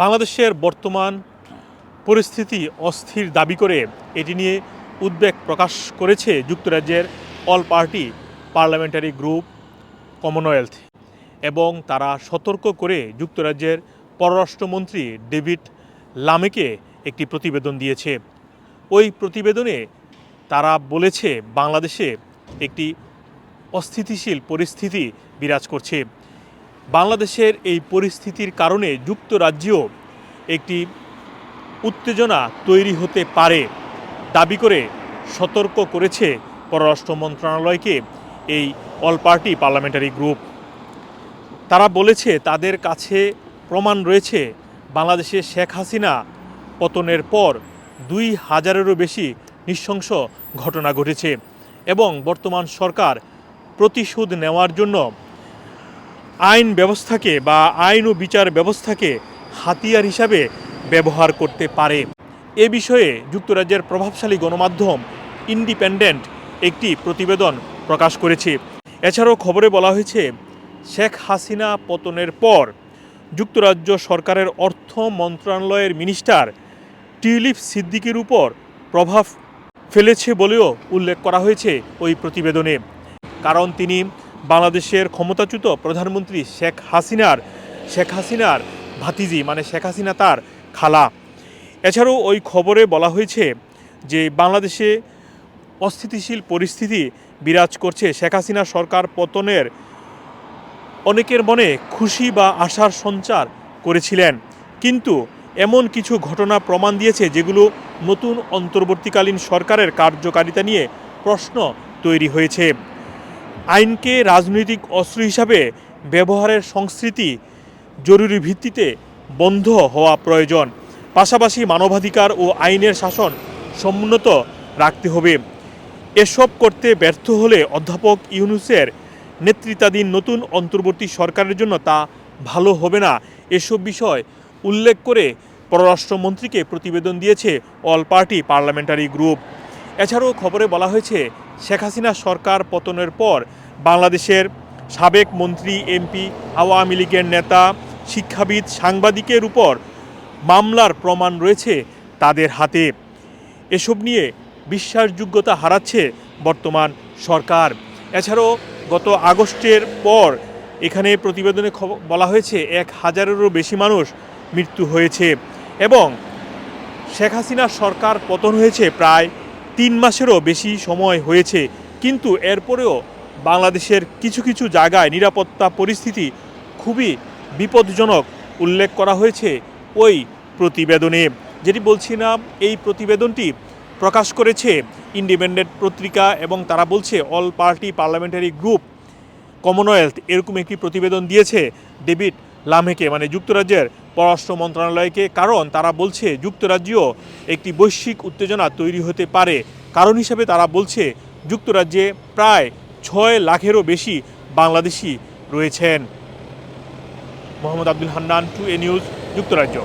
বাংলাদেশের বর্তমান পরিস্থিতি অস্থির দাবি করে এটি নিয়ে উদ্বেগ প্রকাশ করেছে যুক্তরাজ্যের all party parliamentary group Commonwealth, এবং তারা সতর্ক করে যুক্তরাজ্যের পররাষ্ট্রমন্ত্রী ডেভিড লামেকে একটি প্রতিবেদন দিয়েছে। ওই প্রতিবেদনে তারা বলেছে বাংলাদেশে একটি অস্থিতিশীল পরিস্থিতি বিরাজ করছে। বাংলাদেশের এই পরিস্থিতির কারণে যুক্তরাজ্যেও একটি উত্তেজনা তৈরি হতে পারে দাবি করে সতর্ক করেছে পররাষ্ট্র মন্ত্রণালয়কে এই অল পার্টি পার্লামেন্টারি গ্রুপ। তারা বলেছে তাদের কাছে প্রমাণ রয়েছে বাংলাদেশে শেখ হাসিনা পতনের পর 2000-এরও বেশি নৃশংস ঘটনা ঘটেছে এবং বর্তমান সরকার প্রতিশোধ নেওয়ার জন্য আইন ব্যবস্থাকে বা আইন ও বিচার ব্যবস্থাকে হাতিয়ার হিসাবে ব্যবহার করতে পারে। এ বিষয়ে যুক্তরাজ্যের প্রভাবশালী গণমাধ্যম ইন্ডিপেন্ডেন্ট একটি প্রতিবেদন প্রকাশ করেছে। এছাড়াও খবরে বলা হয়েছে শেখ হাসিনা পতনের পর যুক্তরাজ্য সরকারের অর্থ মন্ত্রণালয়ের মিনিস্টার টিউলিপ সিদ্দিকীর উপর প্রভাব ফেলেছে বলেও উল্লেখ করা হয়েছে ওই প্রতিবেদনে, কারণ তিনি বাংলাদেশের ক্ষমতাচ্যুত প্রধানমন্ত্রী শেখ হাসিনার ভাতিজি, মানে শেখ হাসিনা তার খালা। এছাড়াও ওই খবরে বলা হয়েছে যে বাংলাদেশে অস্থিতিশীল পরিস্থিতি বিরাজ করছে। শেখ হাসিনা সরকার পতনের অনেকের মনে খুশি বা আশার সঞ্চার করেছিলেন, কিন্তু এমন কিছু ঘটনা প্রমাণ দিয়েছে যেগুলো নতুন অন্তর্বর্তীকালীন সরকারের কার্যকারিতা নিয়ে প্রশ্ন তৈরি হয়েছে। আইনকে রাজনৈতিক অস্ত্র হিসাবে ব্যবহারের সংস্কৃতি জরুরি ভিত্তিতে বন্ধ হওয়া প্রয়োজন। পাশাপাশি মানবাধিকার ও আইনের শাসন সমুন্নত রাখতে হবে। এসব করতে ব্যর্থ হলে অধ্যাপক ইউনূসের নেতৃত্বাধীন নতুন অন্তর্বর্তী সরকারের জন্য তা ভালো হবে না। এসব বিষয় উল্লেখ করে পররাষ্ট্রমন্ত্রীকে প্রতিবেদন দিয়েছে অল পার্টি পার্লামেন্টারি গ্রুপ। এছাড়াও খবরে বলা হয়েছে শেখ হাসিনা সরকার পতনের পর বাংলাদেশের সাবেক মন্ত্রী, এমপি, আওয়ামী লীগের নেতা, শিক্ষাবিদ, সাংবাদিকের উপর মামলার প্রমাণ রয়েছে তাদের হাতে। এসব নিয়ে বিশ্বাসযোগ্যতা হারাচ্ছে বর্তমান সরকার। এছাড়াও গত আগস্টের পর এখানে প্রতিবেদনে বলা হয়েছে 1000-এরও বেশি মানুষ মৃত্যু হয়েছে এবং শেখ হাসিনার সরকার পতন হয়েছে প্রায় 3 মাসেরও বেশি সময় হয়েছে, কিন্তু এরপরেও বাংলাদেশের কিছু কিছু জায়গায় নিরাপত্তা পরিস্থিতি খুবই বিপজ্জনক উল্লেখ করা হয়েছে ওই প্রতিবেদনে। যেটি বলছিলাম, এই প্রতিবেদনটি প্রকাশ করেছে ইন্ডিপেন্ডেন্ট পত্রিকা এবং তারা বলছে all party parliamentary group Commonwealth এরকম একটি প্রতিবেদন দিয়েছে ডেভিড লামেকে, মানে যুক্তরাজ্যের পররাষ্ট্র মন্ত্রণালয়কে, কারণ তারা বলছে যুক্তরাজ্যেও একটি বৈশ্বিক উত্তেজনা তৈরি হতে পারে। কারণ হিসেবে তারা বলছে যুক্তরাজ্যে প্রায় 6 লাখেরও বেশি বাংলাদেশি রয়েছেন। মোহাম্মদ আব্দুল হান্নান, 2A নিউজ, যুক্তরাজ্য।